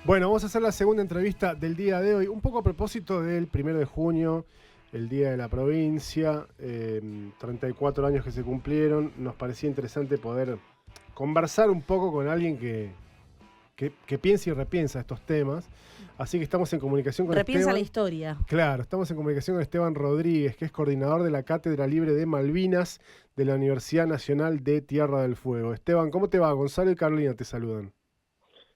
Bueno, vamos a hacer la segunda entrevista del día de hoy, un poco a propósito del 1 de junio, el Día de la Provincia, 34 años que se cumplieron. Nos parecía interesante poder conversar un poco con alguien que piensa y repiensa estos temas. Así que estamos en comunicación con Repiensa Esteban. la historia. Claro, estamos en comunicación con Esteban Rodríguez, que es coordinador de la Cátedra Libre de Malvinas de la Universidad Nacional de Tierra del Fuego. Esteban, ¿cómo te va? Gonzalo y Carolina te saludan.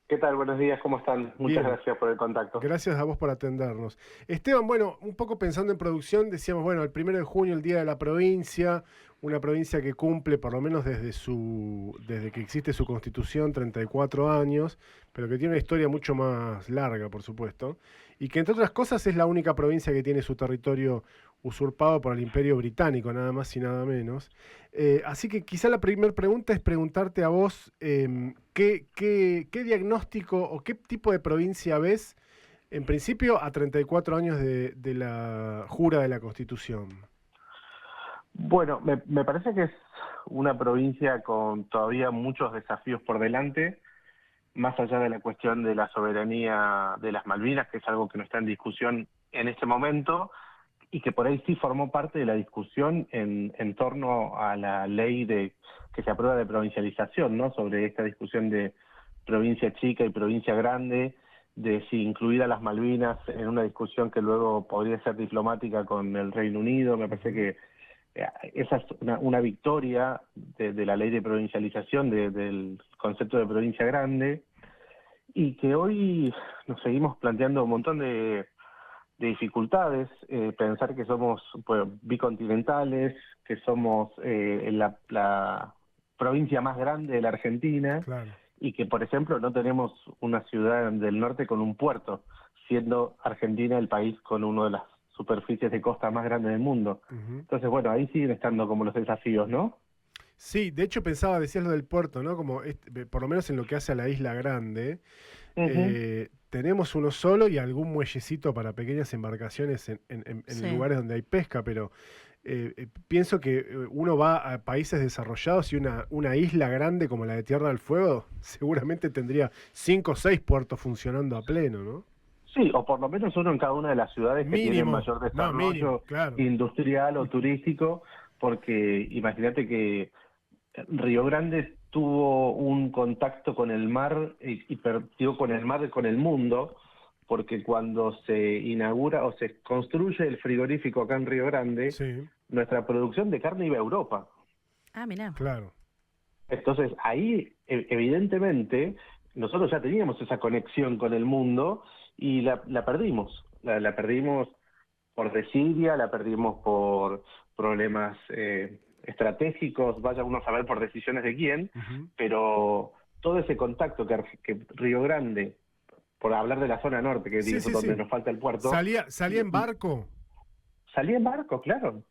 ¿Qué tal? Buenos días, ¿cómo están? Muchas Bien. gracias por el contacto. Gracias a vos por atendernos. Esteban, bueno, un poco pensando en producción, decíamos, bueno, el 1 de junio, el Día de la Provincia, una provincia que cumple, por lo menos desde que existe su constitución, 34 años, pero que tiene una historia mucho más larga, por supuesto, y que entre otras cosas es la única provincia que tiene su territorio usurpado por el Imperio Británico, nada más y nada menos. Así que quizá la primera pregunta es preguntarte a vos qué diagnóstico o qué tipo de provincia ves, en principio, a 34 años de la jura de la Constitución. Bueno, me parece que es una provincia con todavía muchos desafíos por delante, más allá de la cuestión de la soberanía de las Malvinas, que es algo que no está en discusión en este momento, y que por ahí sí formó parte de la discusión en torno a la ley que se aprueba de provincialización, ¿no? Sobre esta discusión de provincia chica y provincia grande, de si incluir a las Malvinas en una discusión que luego podría ser diplomática con el Reino Unido. Me parece que esa es una victoria de la ley de provincialización, del concepto de provincia grande, y que hoy nos seguimos planteando un montón de dificultades, pensar que somos pues, bicontinentales, que somos la provincia más grande de la Argentina, Claro. y que, por ejemplo, no tenemos una ciudad del norte con un puerto, siendo Argentina el país con una de las superficies de costa más grandes del mundo. Uh-huh. Entonces, bueno, ahí siguen estando como los desafíos, ¿no? Sí, de hecho decías lo del puerto, ¿no? Como por lo menos en lo que hace a la Isla Grande, Uh-huh. tenemos uno solo y algún muellecito para pequeñas embarcaciones en Sí. lugares donde hay pesca, pero pienso que uno va a países desarrollados y una isla grande como la de Tierra del Fuego seguramente tendría 5 o 6 puertos funcionando a pleno, ¿no? Sí, o por lo menos uno en cada una de las ciudades que tienen Mínimo, mayor no, mínimo, desarrollo claro. industrial o turístico, porque imagínate que Río Grande tuvo un contacto con el mar, digo con el mar y con el mundo, porque cuando se inaugura o se construye el frigorífico acá en Río Grande, Sí, nuestra producción de carne iba a Europa. Ah, mirá. claro. Entonces, ahí, evidentemente, nosotros ya teníamos esa conexión con el mundo y la perdimos. La perdimos por desidia, la perdimos por problemas estratégicos, vaya uno a saber por decisiones de quién, Uh-huh. pero todo ese contacto que Río Grande, por hablar de la zona norte, que Sí, es sí, donde sí. nos falta el puerto, Salía en barco. salía en barco, claro.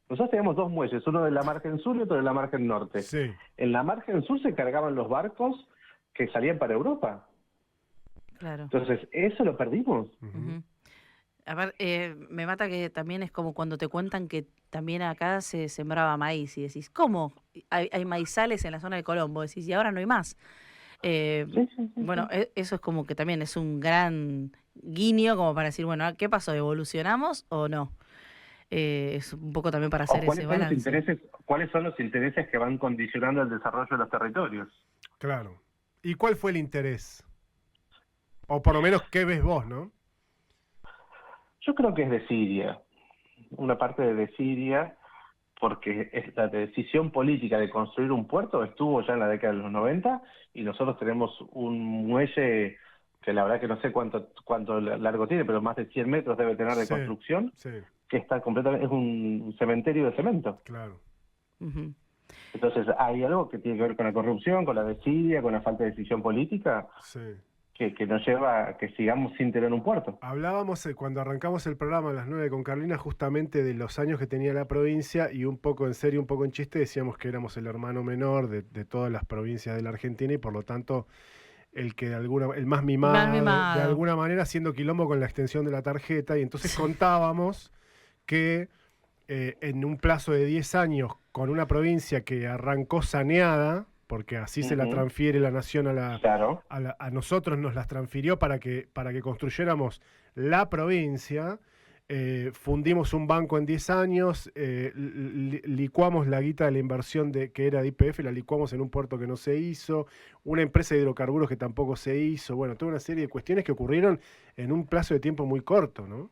Nosotros teníamos dos muelles, uno de la margen sur y otro de la margen norte. Sí. En la margen sur se cargaban los barcos que salían para Europa. Claro. Entonces, eso lo perdimos. Uh-huh. Ujú. A ver, me mata que también es como cuando te cuentan que también acá se sembraba maíz y decís, ¿cómo? Hay maizales en la zona de Colombo, decís, y ahora no hay más. Sí, sí, sí, Bueno, sí. eso es como que también es un gran guiño como para decir, bueno, ¿qué pasó? ¿Evolucionamos o no? Es un poco también para hacer O ese balance. cuáles son los intereses que van condicionando el desarrollo de los territorios. Claro. ¿Y cuál fue el interés? O por lo menos, ¿qué ves vos, no? Yo creo que es desidia, una parte de desidia, porque la decisión política de construir un puerto estuvo ya en la década de los 90 y nosotros tenemos un muelle que la verdad que no sé cuánto largo tiene, pero más de 100 metros debe tener de Sí, construcción, sí, que está completamente, es un cementerio de cemento. claro. Ujú. Entonces hay algo que tiene que ver con la corrupción, con la desidia, con la falta de decisión política, Sí. que nos lleva a que sigamos sin tener un puerto. Hablábamos cuando arrancamos el programa a las 9 con Carlina justamente de los años que tenía la provincia y un poco en serio, un poco en chiste decíamos que éramos el hermano menor de todas las provincias de la Argentina y por lo tanto el más Mal mimado, de mimado. alguna manera haciendo quilombo con la extensión de la tarjeta y entonces contábamos que en un plazo de 10 años con una provincia que arrancó saneada, porque así se la transfiere la nación Claro. a nosotros, nos las transfirió para que construyéramos la provincia. Fundimos un banco en 10 años, licuamos la guita de la inversión que era de YPF, la licuamos en un puerto que no se hizo, una empresa de hidrocarburos que tampoco se hizo, bueno, toda una serie de cuestiones que ocurrieron en un plazo de tiempo muy corto, ¿no?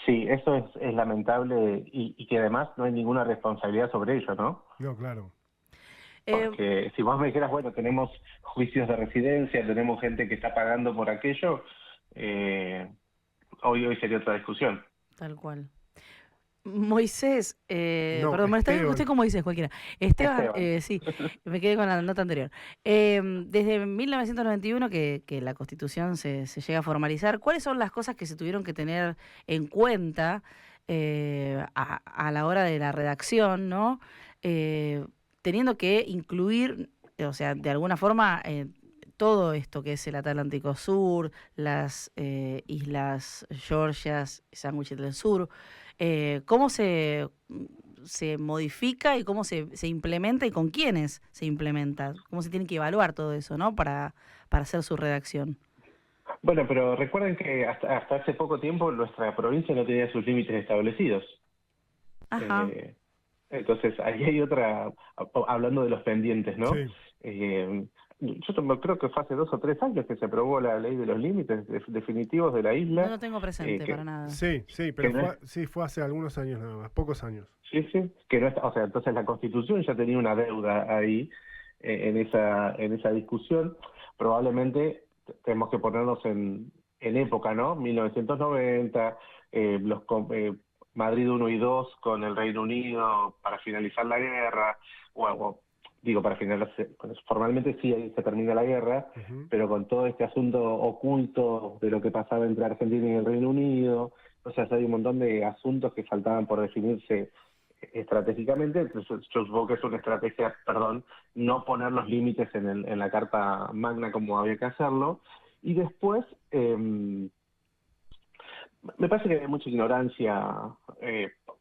Sí, eso es lamentable y que además no hay ninguna responsabilidad sobre ello, ¿no? No, claro. Porque si vos me dijeras, bueno, tenemos juicios de residencia, tenemos gente que está pagando por aquello, hoy sería otra discusión. Tal cual. Moisés, No, perdón, usted como dice cualquiera. Esteban. Sí, me quedé con la nota anterior. Desde 1991 que la Constitución se llega a formalizar, ¿cuáles son las cosas que se tuvieron que tener en cuenta a la hora de la redacción, ¿no? Teniendo que incluir, o sea, de alguna forma, todo esto que es el Atlántico Sur, las Islas Georgias, Sandwich del Sur, ¿cómo se modifica y cómo se implementa y con quiénes se implementa? ¿Cómo se tiene que evaluar todo eso, ¿no? Para hacer su redacción. Bueno, pero recuerden que hasta hace poco tiempo nuestra provincia no tenía sus límites establecidos. Ajá. Entonces, ahí hay otra, hablando de los pendientes, ¿no? Sí. Yo creo que fue hace 2 o 3 años que se aprobó la ley de los límites definitivos de la isla. No lo tengo presente para nada. Sí, pero fue hace algunos años nada más, pocos años. Sí, que no está, o sea, entonces la Constitución ya tenía una deuda ahí en esa discusión. Probablemente tenemos que ponernos en época, ¿no? 1990, Madrid 1 y 2 con el Reino Unido para finalizar la guerra, para finalizar, formalmente sí, ahí se termina la guerra, pero con todo este asunto oculto de lo que pasaba entre Argentina y el Reino Unido, o sea, hay un montón de asuntos que faltaban por definirse estratégicamente. Entonces yo supongo que es una estrategia, no poner los límites en la Carta Magna como había que hacerlo, y después me parece que hay mucha ignorancia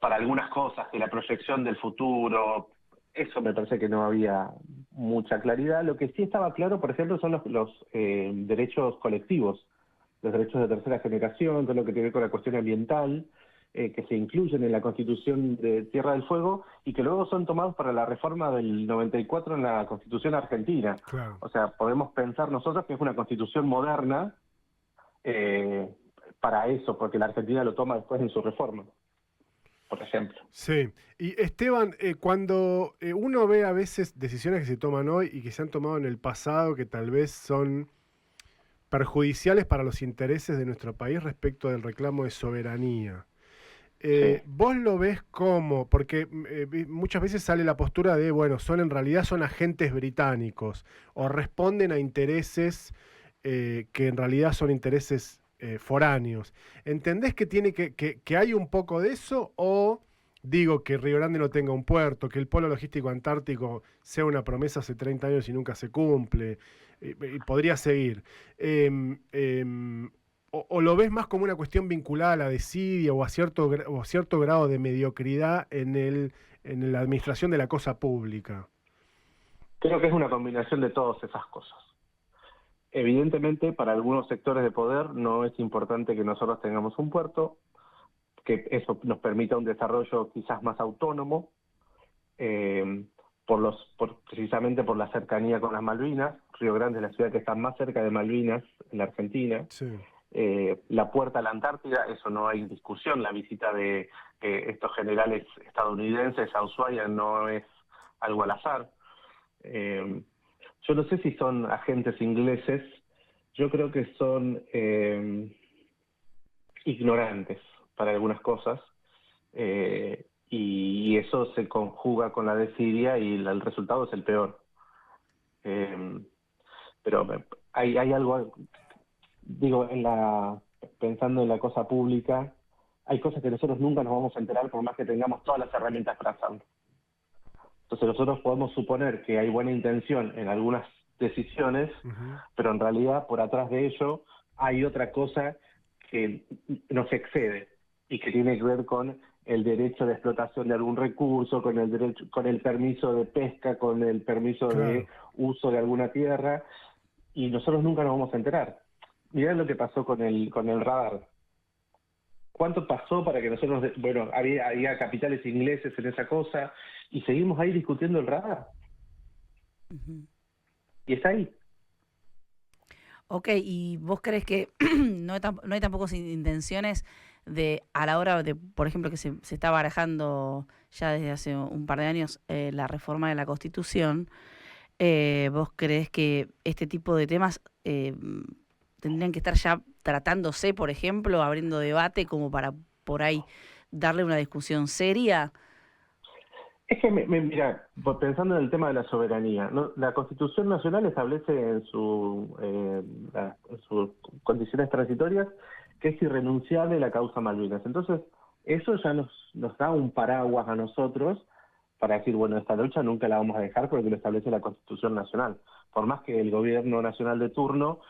para algunas cosas, de la proyección del futuro. Eso me parece que no había mucha claridad. Lo que sí estaba claro, por ejemplo, son los derechos colectivos, los derechos de tercera generación, todo lo que tiene que ver con la cuestión ambiental, que se incluyen en la Constitución de Tierra del Fuego y que luego son tomados para la reforma del 94 en la Constitución argentina. Claro. O sea, podemos pensar nosotros que es una Constitución moderna para eso, porque la Argentina lo toma después en su reforma, por ejemplo. Sí, y Esteban, cuando uno ve a veces decisiones que se toman hoy y que se han tomado en el pasado que tal vez son perjudiciales para los intereses de nuestro país respecto del reclamo de soberanía, Sí. ¿vos lo ves como? Porque muchas veces sale la postura de, bueno, en realidad son agentes británicos o responden a intereses que en realidad son intereses foráneos. ¿Entendés que que hay un poco de eso o digo que Río Grande no tenga un puerto, que el polo logístico antártico sea una promesa hace 30 años y nunca se cumple? Y podría seguir. ¿O lo ves más como una cuestión vinculada a la desidia o a cierto grado de mediocridad en la administración de la cosa pública? Creo que es una combinación de todas esas cosas. Evidentemente, para algunos sectores de poder no es importante que nosotros tengamos un puerto, que eso nos permita un desarrollo quizás más autónomo, precisamente por la cercanía con las Malvinas. Río Grande es la ciudad que está más cerca de Malvinas en la Argentina. Sí. La puerta a la Antártida, eso no hay discusión. La visita de estos generales estadounidenses a Ushuaia no es algo al azar. Yo no sé si son agentes ingleses, yo creo que son ignorantes para algunas cosas, y eso se conjuga con la desidia y el resultado es el peor. Pero hay algo, digo, pensando en la cosa pública, hay cosas que nosotros nunca nos vamos a enterar por más que tengamos todas las herramientas para hacerlo. Entonces nosotros podemos suponer que hay buena intención en algunas decisiones, pero en realidad por atrás de ello hay otra cosa que nos excede y que tiene que ver con el derecho de explotación de algún recurso, con el derecho, con el permiso de pesca, con el permiso de uso de alguna tierra, y nosotros nunca nos vamos a enterar. Mirá lo que pasó con el radar. ¿Cuánto pasó para que nosotros, bueno, había capitales ingleses en esa cosa, y seguimos ahí discutiendo el radar? Y está ahí. Ok, ¿y vos crees que no hay tampoco intenciones de, a la hora de, por ejemplo, que se está barajando ya desde hace un par de años la reforma de la Constitución, vos crees que este tipo de temas tendrían que estar ya tratándose, por ejemplo, abriendo debate como para por ahí darle una discusión seria? Es que, mira, pensando en el tema de la soberanía, ¿no? La Constitución Nacional establece en sus condiciones transitorias que es irrenunciable la causa Malvinas. Entonces, eso ya nos da un paraguas a nosotros para decir, bueno, esta lucha nunca la vamos a dejar porque lo establece la Constitución Nacional. Por más que el gobierno nacional de turno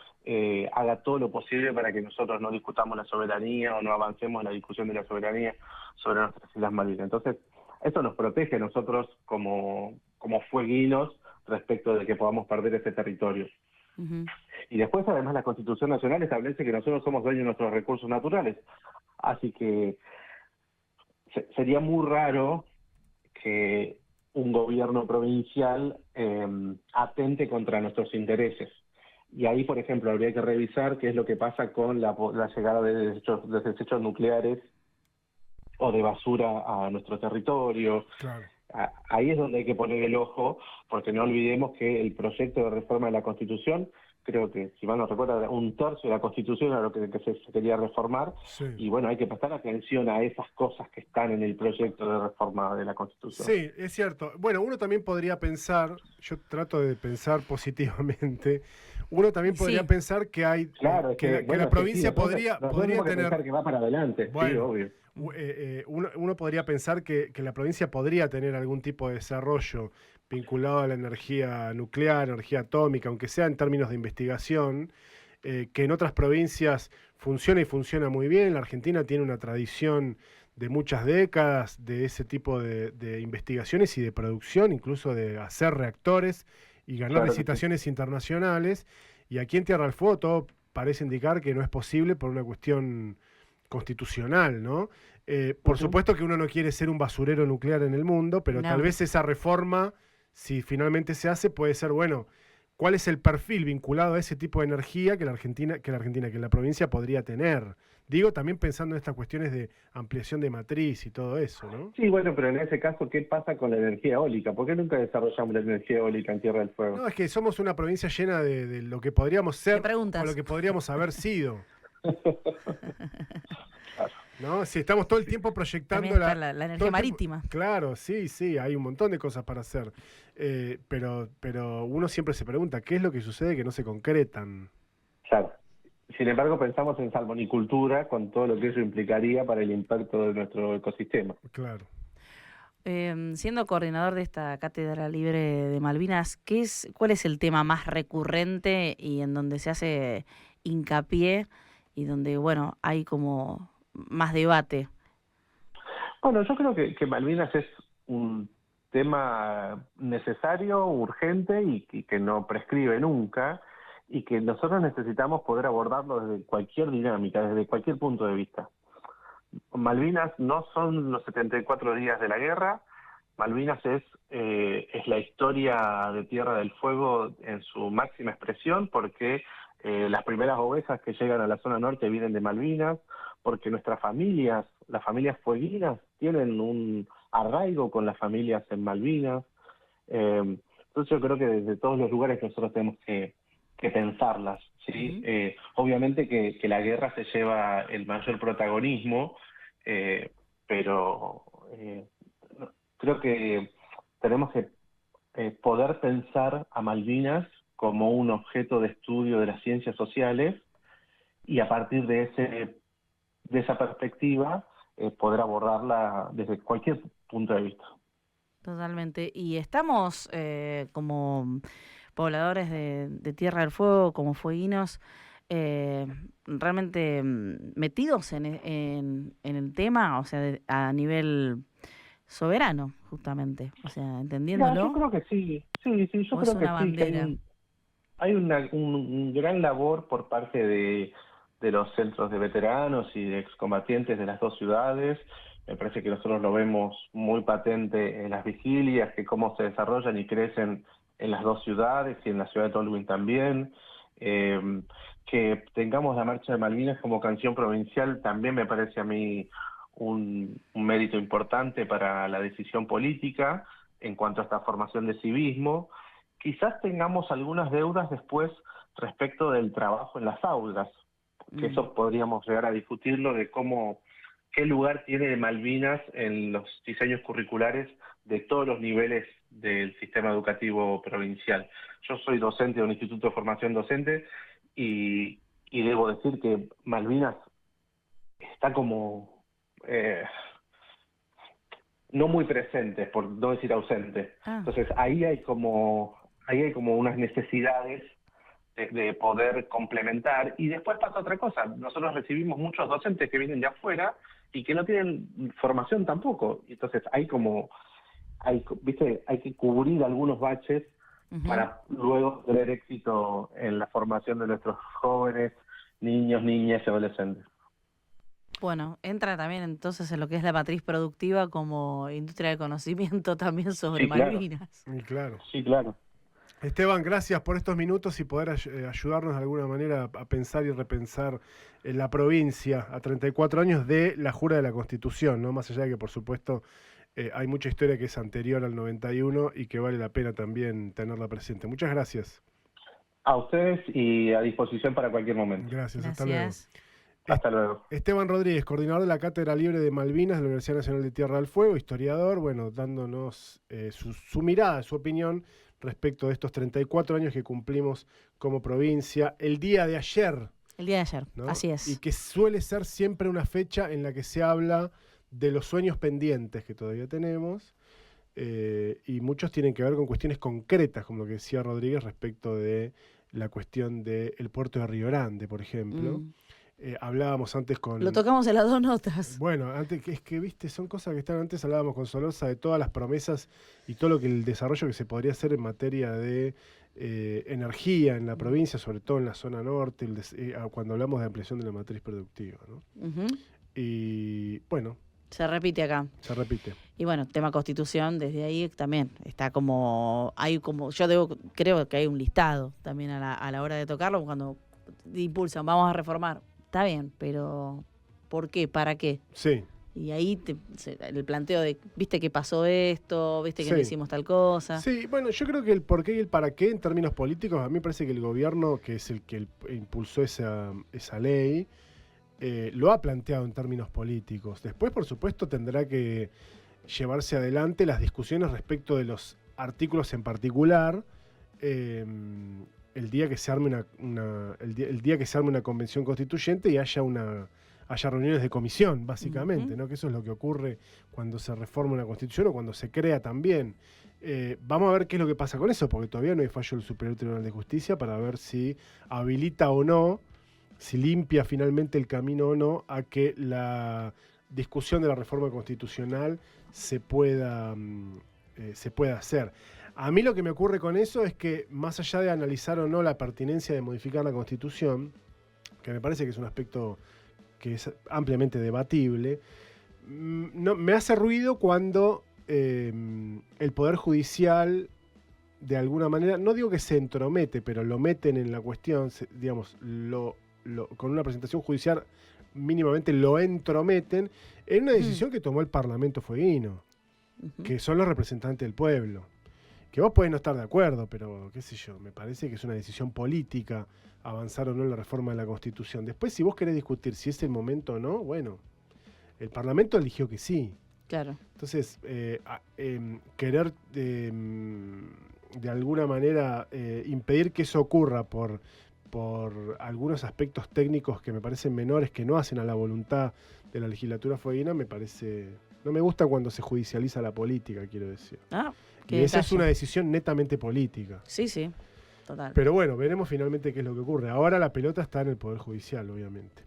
haga todo lo posible para que nosotros no discutamos la soberanía o no avancemos en la discusión de la soberanía sobre nuestras Islas Malvinas. Entonces, esto nos protege a nosotros como fueguinos respecto de que podamos perder ese territorio. Y después, además, la Constitución Nacional establece que nosotros somos dueños de nuestros recursos naturales. Así que sería muy raro que un gobierno provincial atente contra nuestros intereses. Y ahí, por ejemplo, habría que revisar qué es lo que pasa con la llegada de desechos nucleares o de basura a nuestro territorio. Claro. Ahí es donde hay que poner el ojo, porque no olvidemos que el proyecto de reforma de la Constitución, creo que, si mal no recuerdo, 1/3 de la Constitución era lo que se quería reformar, sí. Y bueno, hay que prestar atención a esas cosas que están en el proyecto de reforma de la Constitución. Sí, es cierto. Bueno, uno también podría pensar, yo trato de pensar positivamente, uno también podría pensar que hay, claro, que la provincia sí, podría tener... pensar que va para adelante, bueno, sí, obvio. Uno podría pensar que la provincia podría tener algún tipo de desarrollo vinculado a la energía nuclear, energía atómica, aunque sea en términos de investigación, que en otras provincias funciona y funciona muy bien. La Argentina tiene una tradición de muchas décadas de ese tipo de investigaciones y de producción, incluso de hacer reactores y ganar licitaciones internacionales. Y aquí en Tierra del Fuego todo parece indicar que no es posible por una cuestión constitucional, ¿no? Por supuesto que uno no quiere ser un basurero nuclear en el mundo, pero tal vez esa reforma, si finalmente se hace, puede ser, bueno, ¿cuál es el perfil vinculado a ese tipo de energía que la provincia podría tener? Digo, también pensando en estas cuestiones de ampliación de matriz y todo eso, ¿no? Sí, bueno, pero en ese caso, ¿qué pasa con la energía eólica? ¿Por qué nunca desarrollamos la energía eólica en Tierra del Fuego? No, es que somos una provincia llena de lo que podríamos ser o lo que podríamos haber sido. ¿No? Si estamos todo el tiempo proyectando la energía marítima. Claro, sí, hay un montón de cosas para hacer. Pero uno siempre se pregunta, ¿qué es lo que sucede que no se concretan? Claro. Sin embargo, pensamos en salmonicultura con todo lo que eso implicaría para el impacto de nuestro ecosistema. Claro. Siendo coordinador de esta Cátedra Libre de Malvinas, ¿cuál es el tema más recurrente y en donde se hace hincapié y donde, bueno, hay como más debate? Bueno, yo creo que Malvinas es un tema necesario, urgente y que no prescribe nunca, y que nosotros necesitamos poder abordarlo desde cualquier dinámica, desde cualquier punto de vista. Malvinas no son los 74 días de la guerra. Malvinas es la historia de Tierra del Fuego en su máxima expresión, porque las primeras ovejas que llegan a la zona norte vienen de Malvinas, porque nuestras familias, las familias fueguinas, tienen un arraigo con las familias en Malvinas. Entonces yo creo que desde todos los lugares nosotros tenemos que pensarlas, ¿sí? Obviamente que la guerra se lleva el mayor protagonismo, pero creo que tenemos que poder pensar a Malvinas como un objeto de estudio de las ciencias sociales, y a partir de esa perspectiva poder abordarla desde cualquier punto de vista. Totalmente. Y estamos como pobladores de Tierra del Fuego, como fueguinos, realmente metidos en el tema, o sea, a nivel soberano, justamente, o sea, entendiéndolo. Yo creo que sí, yo creo que sí, que hay un gran labor por parte de los centros de veteranos y de excombatientes de las dos ciudades. Me parece que nosotros lo vemos muy patente en las vigilias, que cómo se desarrollan y crecen en las dos ciudades y en la ciudad de Tolwyn también. Que tengamos la Marcha de Malvinas como canción provincial también me parece a mí un mérito importante para la decisión política en cuanto a esta formación de civismo. Quizás tengamos algunas deudas después respecto del trabajo en las aulas, que eso podríamos llegar a discutirlo, de qué lugar tiene Malvinas en los diseños curriculares de todos los niveles del sistema educativo provincial. Yo soy docente de un instituto de formación docente y debo decir que Malvinas está como no muy presente, por no decir ausente. Entonces ahí hay como unas necesidades de poder complementar, y después pasa otra cosa. Nosotros recibimos muchos docentes que vienen de afuera y que no tienen formación tampoco. Entonces hay que cubrir algunos baches para luego tener éxito en la formación de nuestros jóvenes, niños, niñas y adolescentes. Bueno, entra también entonces en lo que es la matriz productiva como industria de conocimiento también sobre Malvinas. Sí, claro. Esteban, gracias por estos minutos y poder ayudarnos de alguna manera a pensar y repensar en la provincia a 34 años de la Jura de la Constitución, ¿no? Más allá de que, por supuesto, hay mucha historia que es anterior al 91 y que vale la pena también tenerla presente. Muchas gracias. A ustedes y a disposición para cualquier momento. Gracias. Hasta luego. Hasta luego. Esteban Rodríguez, coordinador de la Cátedra Libre de Malvinas de la Universidad Nacional de Tierra del Fuego, historiador, bueno, dándonos su mirada, su opinión respecto de estos 34 años que cumplimos como provincia. El día de ayer. El día de ayer, ¿no? Así es. Y que suele ser siempre una fecha en la que se habla de los sueños pendientes que todavía tenemos, y muchos tienen que ver con cuestiones concretas, como lo que decía Rodríguez respecto de la cuestión del puerto de Río Grande, por ejemplo. Hablábamos antes con... Lo tocamos en las dos notas. Bueno, antes es que, viste, son cosas que están antes, hablábamos con Solosa de todas las promesas y todo el desarrollo que se podría hacer en materia de energía en la provincia, sobre todo en la zona norte, cuando hablamos de ampliación de la matriz productiva, ¿no? Y bueno... Se repite acá. Se repite. Y bueno, tema Constitución, desde ahí también está creo que hay un listado también a la hora de tocarlo, cuando impulsan, vamos a reformar. Está bien, pero ¿por qué? ¿Para qué? Sí. Y ahí el planteo de, viste que pasó esto, viste que no hicimos tal cosa. Sí, bueno, yo creo que el por qué y el para qué en términos políticos, a mí me parece que el gobierno, que es el que impulsó esa ley, lo ha planteado en términos políticos. Después, por supuesto, tendrá que llevarse adelante las discusiones respecto de los artículos en particular, el día que se arme el día que se arme una convención constituyente y haya reuniones de comisión, básicamente, ¿no? Que eso es lo que ocurre cuando se reforma una constitución o cuando se crea también. Vamos a ver qué es lo que pasa con eso, porque todavía no hay fallo del Superior Tribunal de Justicia para ver si habilita o no, si limpia finalmente el camino o no a que la discusión de la reforma constitucional se pueda hacer. A mí lo que me ocurre con eso es que, más allá de analizar o no la pertinencia de modificar la Constitución, que me parece que es un aspecto que es ampliamente debatible, no, me hace ruido cuando el Poder Judicial, de alguna manera, no digo que se entromete, pero lo meten en la cuestión, digamos, con una presentación judicial mínimamente lo entrometen en una decisión que tomó el Parlamento fueguino, que son los representantes del pueblo. Que vos podés no estar de acuerdo, pero qué sé yo, me parece que es una decisión política avanzar o no en la reforma de la Constitución. Después, si vos querés discutir si es el momento o no, bueno, el Parlamento eligió que sí. Claro. Entonces, querer de alguna manera impedir que eso ocurra por algunos aspectos técnicos que me parecen menores, que no hacen a la voluntad de la legislatura fueguina, me parece... No me gusta cuando se judicializa la política, quiero decir. Y esa es una decisión netamente política. Sí, sí. Total. Pero bueno, veremos finalmente qué es lo que ocurre. Ahora la pelota está en el Poder Judicial, obviamente.